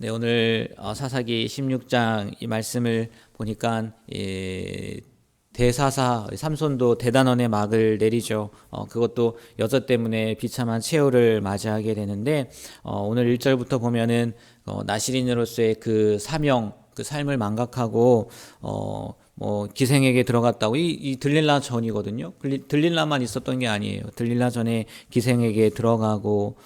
네, 오늘 사사기 16장 이 말씀을 보니까 대사사 삼손도 대단원의 막을 내리죠. 그것도 여자 때문에 비참한 최후를 맞이하게 되는데 오늘 1절부터 보면은 나실인으로서의 그 사명, 그 삶을 망각하고 기생에게 들어갔다고 이 들릴라 전이거든요. 들릴라만 있었던 게 아니에요. 들릴라 전에 기생에게 들어가고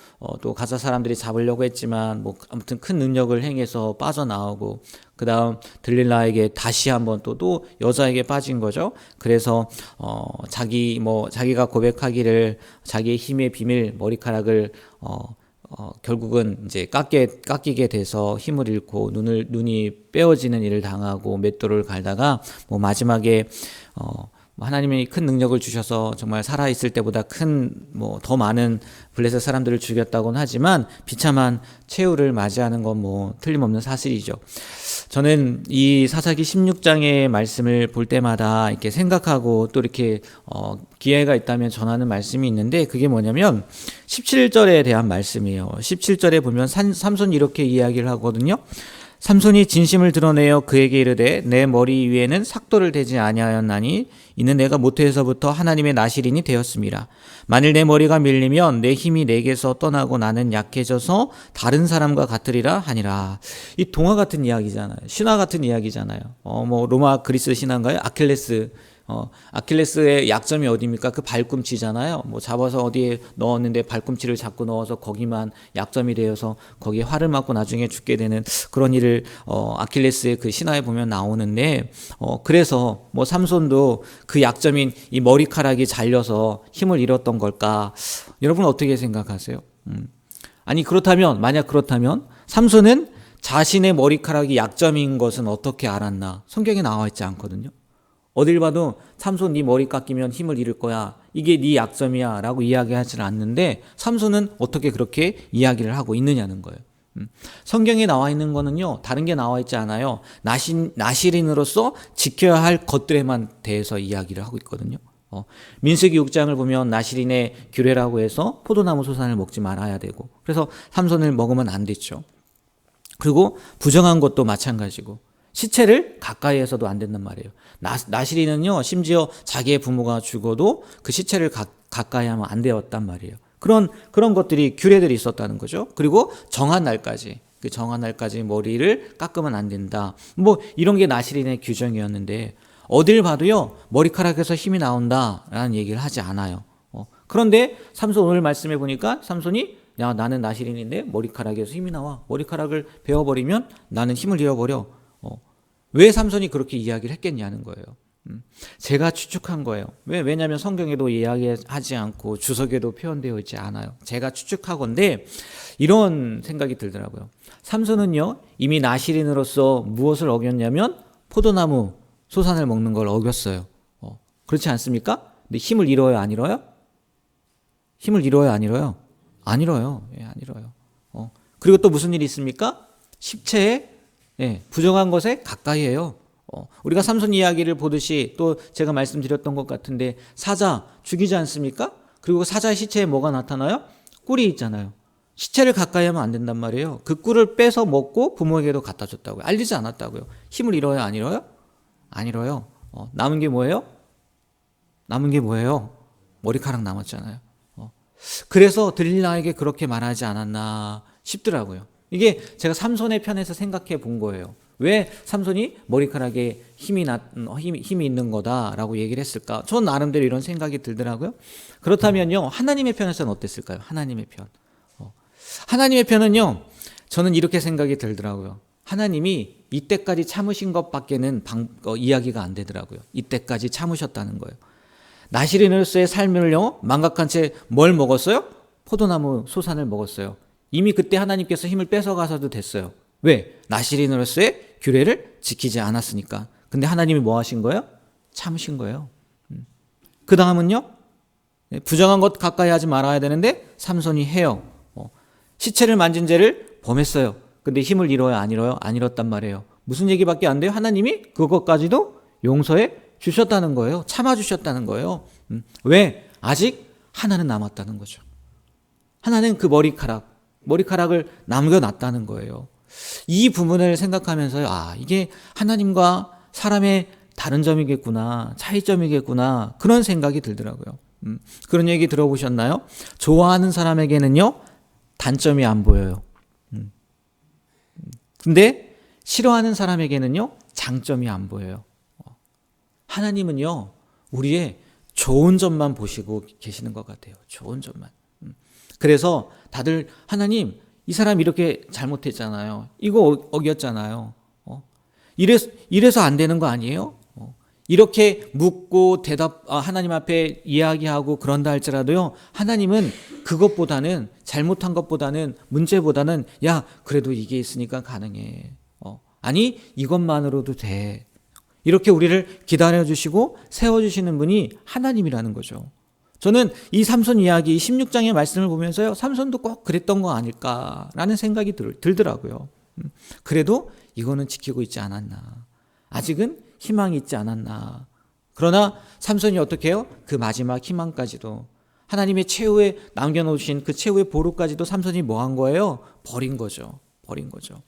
또 가사 사람들이 잡으려고 했지만 아무튼 큰 능력을 행해서 빠져나오고 그다음 들릴라에게 다시 한번 또 여자에게 빠진 거죠. 그래서 자기가 고백하기를 자기의 힘의 비밀 머리카락을 결국은 이제 깎이게 돼서 힘을 잃고 눈이 빼어지는 일을 당하고 맷돌을 갈다가 마지막에 하나님이 큰 능력을 주셔서 정말 살아있을 때보다 더 많은 블레셋 사람들을 죽였다고는 하지만 비참한 최후를 맞이하는 건 틀림없는 사실이죠. 저는 이 사사기 16장의 말씀을 볼 때마다 이렇게 생각하고 또 이렇게 기회가 있다면 전하는 말씀이 있는데 그게 뭐냐면 17절에 대한 말씀이에요. 17절에 보면 삼손이 이렇게 이야기를 하거든요. 삼손이 진심을 드러내어 그에게 이르되 내 머리 위에는 삭도를 대지 아니하였나니 이는 내가 모태에서부터 하나님의 나실인이 되었습니다. 만일 내 머리가 밀리면 내 힘이 내게서 떠나고 나는 약해져서 다른 사람과 같으리라 하니라. 이 동화 같은 이야기잖아요. 신화 같은 이야기잖아요. 로마 그리스 신화인가요? 아킬레스의 약점이 어디입니까? 그 발꿈치잖아요. 잡아서 어디에 넣었는데 발꿈치를 잡고 넣어서 거기만 약점이 되어서 거기에 활을 맞고 나중에 죽게 되는 그런 일을 아킬레스의 그 신화에 보면 나오는데 그래서 삼손도 그 약점인 이 머리카락이 잘려서 힘을 잃었던 걸까? 여러분 어떻게 생각하세요? 만약 그렇다면 삼손은 자신의 머리카락이 약점인 것은 어떻게 알았나? 성경에 나와 있지 않거든요. 어딜 봐도 삼손 네 머리 깎이면 힘을 잃을 거야. 이게 네 약점이야 라고 이야기하지는 않는데 삼손은 어떻게 그렇게 이야기를 하고 있느냐는 거예요. 성경에 나와 있는 거는요. 다른 게 나와 있지 않아요. 나실인으로서 지켜야 할 것들에만 대해서 이야기를 하고 있거든요. 민수기 6장을 보면 나실인의 규례라고 해서 포도나무 소산을 먹지 말아야 되고 그래서 삼손을 먹으면 안 됐죠. 그리고 부정한 것도 마찬가지고 시체를 가까이에서도 안 된단 말이에요. 나실인은요, 심지어 자기의 부모가 죽어도 그 시체를 가까이 하면 안 되었단 말이에요. 그런 것들이, 규례들이 있었다는 거죠. 그리고 정한 날까지, 그 정한 날까지 머리를 깎으면 안 된다. 이런 게 나실인의 규정이었는데, 어딜 봐도요, 머리카락에서 힘이 나온다라는 얘기를 하지 않아요. 그런데 삼손 오늘 말씀해 보니까 삼손이 야, 나는 나실인인데 머리카락에서 힘이 나와. 머리카락을 베어버리면 나는 힘을 잃어버려. 왜 삼손이 그렇게 이야기를 했겠냐는 거예요. 제가 추측한 거예요. 왜냐하면 성경에도 이야기하지 않고 주석에도 표현되어 있지 않아요. 제가 추측하건데 이런 생각이 들더라고요. 삼손은요 이미 나실인으로서 무엇을 어겼냐면 포도나무 소산을 먹는 걸 어겼어요. 그렇지 않습니까? 근데 힘을 잃어요, 안 잃어요? 힘을 잃어요, 안 잃어요? 안 잃어요. 예, 안 잃어요. 그리고 또 무슨 일이 있습니까? 십체에 부정한 것에 가까이 해요. 우리가 삼손 이야기를 보듯이 또 제가 말씀드렸던 것 같은데 사자 죽이지 않습니까? 그리고 사자의 시체에 뭐가 나타나요? 꿀이 있잖아요. 시체를 가까이 하면 안 된단 말이에요. 그 꿀을 빼서 먹고 부모에게도 갖다 줬다고요. 알리지 않았다고요. 힘을 잃어요? 안 잃어요? 안 잃어요. 남은 게 뭐예요? 머리카락 남았잖아요. 그래서 들릴라에게 그렇게 말하지 않았나 싶더라고요. 이게 제가 삼손의 편에서 생각해 본 거예요. 왜 삼손이 머리카락에 힘이 있는 거다라고 얘기를 했을까? 전 나름대로 이런 생각이 들더라고요. 그렇다면요, 하나님의 편에서는 어땠을까요? 하나님의 편. 하나님의 편은요, 저는 이렇게 생각이 들더라고요. 하나님이 이때까지 참으신 것밖에는 이야기가 안 되더라고요. 이때까지 참으셨다는 거예요. 나실인으로서의 삶을요, 망각한 채 뭘 먹었어요? 포도나무 소산을 먹었어요. 이미 그때 하나님께서 힘을 뺏어가서도 됐어요. 왜? 나실인으로서의 규례를 지키지 않았으니까. 근데 하나님이 뭐 하신 거예요? 참으신 거예요. 그 다음은요? 부정한 것 가까이 하지 말아야 되는데 삼손이 해요. 시체를 만진 죄를 범했어요. 근데 힘을 잃어요? 안 잃어요? 안 잃었단 말이에요. 무슨 얘기밖에 안 돼요? 하나님이 그것까지도 용서해 주셨다는 거예요. 참아주셨다는 거예요. 왜? 아직 하나는 남았다는 거죠. 하나는 그 머리카락을 남겨놨다는 거예요. 이 부분을 생각하면서요, 이게 하나님과 사람의 다른 점이겠구나, 차이점이겠구나, 그런 생각이 들더라고요. 그런 얘기 들어보셨나요? 좋아하는 사람에게는요, 단점이 안 보여요. 근데 싫어하는 사람에게는요, 장점이 안 보여요. 하나님은요, 우리의 좋은 점만 보시고 계시는 것 같아요. 좋은 점만. 그래서 다들 하나님, 이 사람 이렇게 잘못했잖아요. 이거 어겼잖아요. 이래서 안 되는 거 아니에요? 이렇게 묻고 하나님 앞에 이야기하고 그런다 할지라도요, 하나님은 그것보다는, 잘못한 것보다는, 문제보다는, 야, 그래도 이게 있으니까 가능해. 아니, 이것만으로도 돼. 이렇게 우리를 기다려주시고 세워주시는 분이 하나님이라는 거죠. 저는 이 삼손 이야기 16장의 말씀을 보면서요, 삼손도 꼭 그랬던 거 아닐까라는 생각이 들더라고요. 그래도 이거는 지키고 있지 않았나. 아직은 희망이 있지 않았나. 그러나 삼손이 어떻게 해요? 그 마지막 희망까지도, 하나님의 최후에 남겨놓으신 그 최후의 보루까지도 삼손이 뭐 한 거예요? 버린 거죠. 버린 거죠.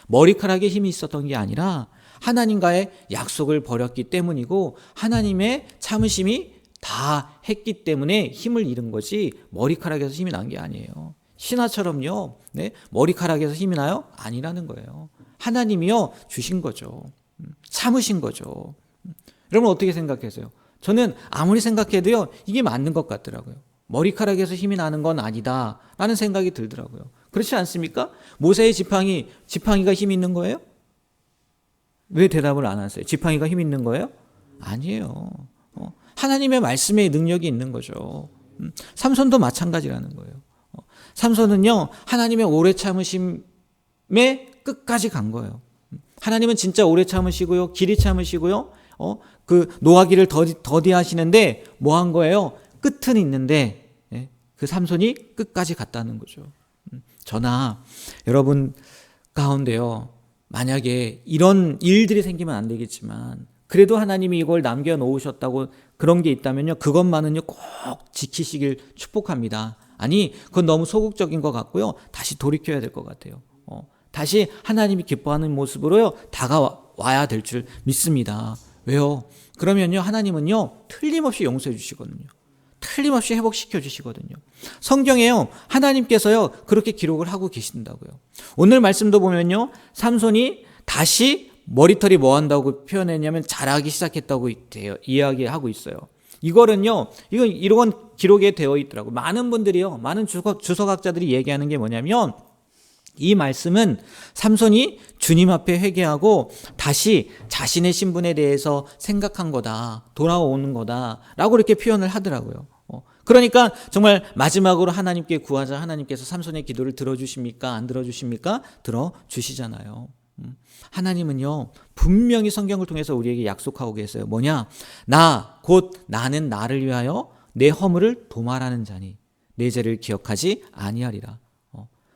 머리카락에 힘이 있었던 게 아니라 하나님과의 약속을 버렸기 때문이고, 하나님의 참으심이 다 했기 때문에 힘을 잃은 거지, 머리카락에서 힘이 난 게 아니에요. 신하처럼요, 네? 머리카락에서 힘이 나요? 아니라는 거예요. 하나님이요, 주신 거죠. 참으신 거죠. 여러분 어떻게 생각하세요? 저는 아무리 생각해도요, 이게 맞는 것 같더라고요. 머리카락에서 힘이 나는 건 아니다 라는 생각이 들더라고요. 그렇지 않습니까? 모세의 지팡이가 힘이 있는 거예요? 왜 대답을 안 하세요? 지팡이가 힘이 있는 거예요? 아니에요. 하나님의 말씀에 능력이 있는 거죠. 삼손도 마찬가지라는 거예요. 삼손은요, 하나님의 오래 참으심에 끝까지 간 거예요. 하나님은 진짜 오래 참으시고요, 길이 참으시고요, 그 노하기를 더디하시는데 뭐 한 거예요? 끝은 있는데, 그 삼손이 끝까지 갔다는 거죠. 저나 여러분 가운데요, 만약에 이런 일들이 생기면 안 되겠지만, 그래도 하나님이 이걸 남겨놓으셨다고 그런 게 있다면요, 그것만은요 꼭 지키시길 축복합니다. 아니, 그건 너무 소극적인 것 같고요, 다시 돌이켜야 될 것 같아요. 다시 하나님이 기뻐하는 모습으로요 다가와야 될 줄 믿습니다. 왜요? 그러면요, 하나님은요 틀림없이 용서해 주시거든요. 틀림없이 회복시켜 주시거든요. 성경에요, 하나님께서요 그렇게 기록을 하고 계신다고요. 오늘 말씀도 보면요, 삼손이 다시 머리털이 뭐 한다고 표현했냐면 자라기 시작했다고 이야기하고 있어요. 이건 기록에 되어 있더라고요. 많은 분들이요, 많은 주석학자들이 얘기하는 게 뭐냐면, 이 말씀은 삼손이 주님 앞에 회개하고 다시 자신의 신분에 대해서 생각한 거다, 돌아오는 거다 라고 이렇게 표현을 하더라고요. 그러니까 정말 마지막으로 하나님께 구하자, 하나님께서 삼손의 기도를 들어주십니까? 안 들어주십니까? 들어주시잖아요. 하나님은요 분명히 성경을 통해서 우리에게 약속하고 계세요. 뭐냐? 나는 나를 위하여 내 허물을 도말하는 자니 내 죄를 기억하지 아니하리라.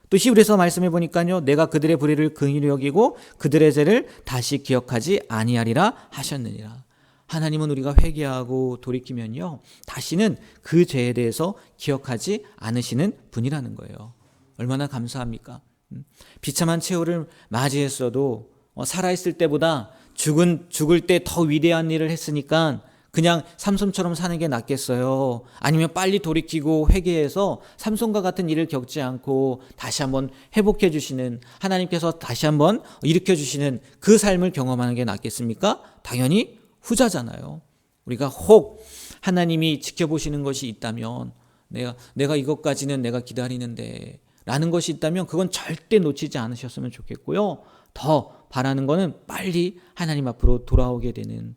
또 히브리서 말씀해 보니까요, 내가 그들의 불의를 긍휼히 여기고 그들의 죄를 다시 기억하지 아니하리라 하셨느니라. 하나님은 우리가 회개하고 돌이키면요, 다시는 그 죄에 대해서 기억하지 않으시는 분이라는 거예요. 얼마나 감사합니까? 비참한 최후를 맞이했어도 살아있을 때보다 죽을 때 더 위대한 일을 했으니까 그냥 삼손처럼 사는 게 낫겠어요? 아니면 빨리 돌이키고 회개해서 삼손과 같은 일을 겪지 않고 다시 한번 회복해 주시는, 하나님께서 다시 한번 일으켜 주시는 그 삶을 경험하는 게 낫겠습니까? 당연히 후자잖아요. 우리가 혹 하나님이 지켜보시는 것이 있다면, 내가 이것까지는 내가 기다리는데 라는 것이 있다면 그건 절대 놓치지 않으셨으면 좋겠고요. 더 바라는 거는 빨리 하나님 앞으로 돌아오게 되는,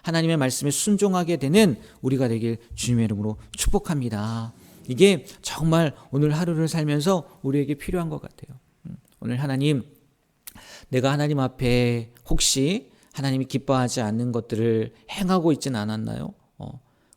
하나님의 말씀에 순종하게 되는 우리가 되길 주님의 이름으로 축복합니다. 이게 정말 오늘 하루를 살면서 우리에게 필요한 것 같아요. 오늘 하나님, 내가 하나님 앞에 혹시 하나님이 기뻐하지 않는 것들을 행하고 있지는 않았나요?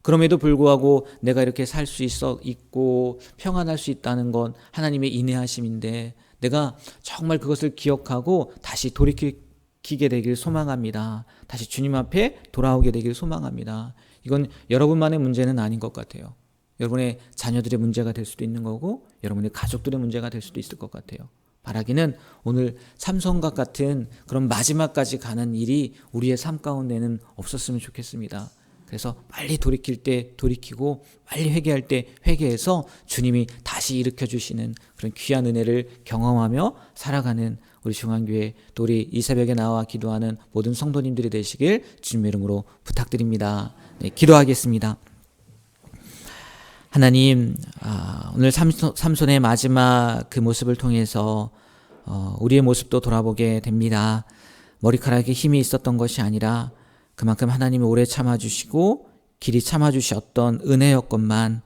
그럼에도 불구하고 내가 이렇게 살 수 있고 평안할 수 있다는 건 하나님의 인내하심인데, 내가 정말 그것을 기억하고 다시 돌이키게 되길 소망합니다. 다시 주님 앞에 돌아오게 되길 소망합니다. 이건 여러분만의 문제는 아닌 것 같아요. 여러분의 자녀들의 문제가 될 수도 있는 거고, 여러분의 가족들의 문제가 될 수도 있을 것 같아요. 바라기는 오늘 삼손과 같은 그런 마지막까지 가는 일이 우리의 삶 가운데는 없었으면 좋겠습니다. 그래서 빨리 돌이킬 때 돌이키고 빨리 회개할 때 회개해서 주님이 다시 일으켜 주시는 그런 귀한 은혜를 경험하며 살아가는 우리 중앙교회 또 우리 이 새벽에 나와 기도하는 모든 성도님들이 되시길 주님의 이름으로 부탁드립니다. 네, 기도하겠습니다. 하나님, 오늘 삼손의 마지막 그 모습을 통해서 우리의 모습도 돌아보게 됩니다. 머리카락에 힘이 있었던 것이 아니라 그만큼 하나님이 오래 참아주시고 길이 참아주셨던 은혜였건만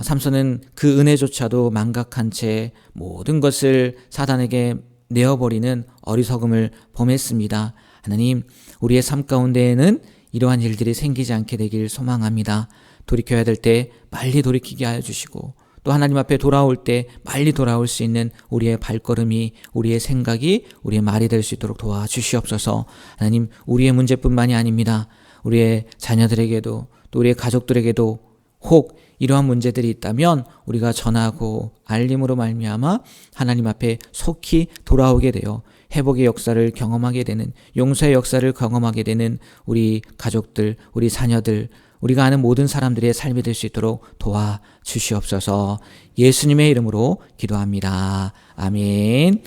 삼손은 그 은혜조차도 망각한 채 모든 것을 사단에게 내어버리는 어리석음을 범했습니다. 하나님, 우리의 삶 가운데에는 이러한 일들이 생기지 않게 되길 소망합니다. 돌이켜야 될 때 빨리 돌이키게 하여 주시고 또 하나님 앞에 돌아올 때 빨리 돌아올 수 있는 우리의 발걸음이, 우리의 생각이, 우리의 말이 될 수 있도록 도와주시옵소서. 하나님, 우리의 문제뿐만이 아닙니다. 우리의 자녀들에게도 또 우리의 가족들에게도 혹 이러한 문제들이 있다면 우리가 전하고 알림으로 말미암아 하나님 앞에 속히 돌아오게 되어 회복의 역사를 경험하게 되는, 용서의 역사를 경험하게 되는 우리 가족들, 우리 자녀들, 우리가 아는 모든 사람들의 삶이 될 수 있도록 도와주시옵소서. 예수님의 이름으로 기도합니다. 아멘.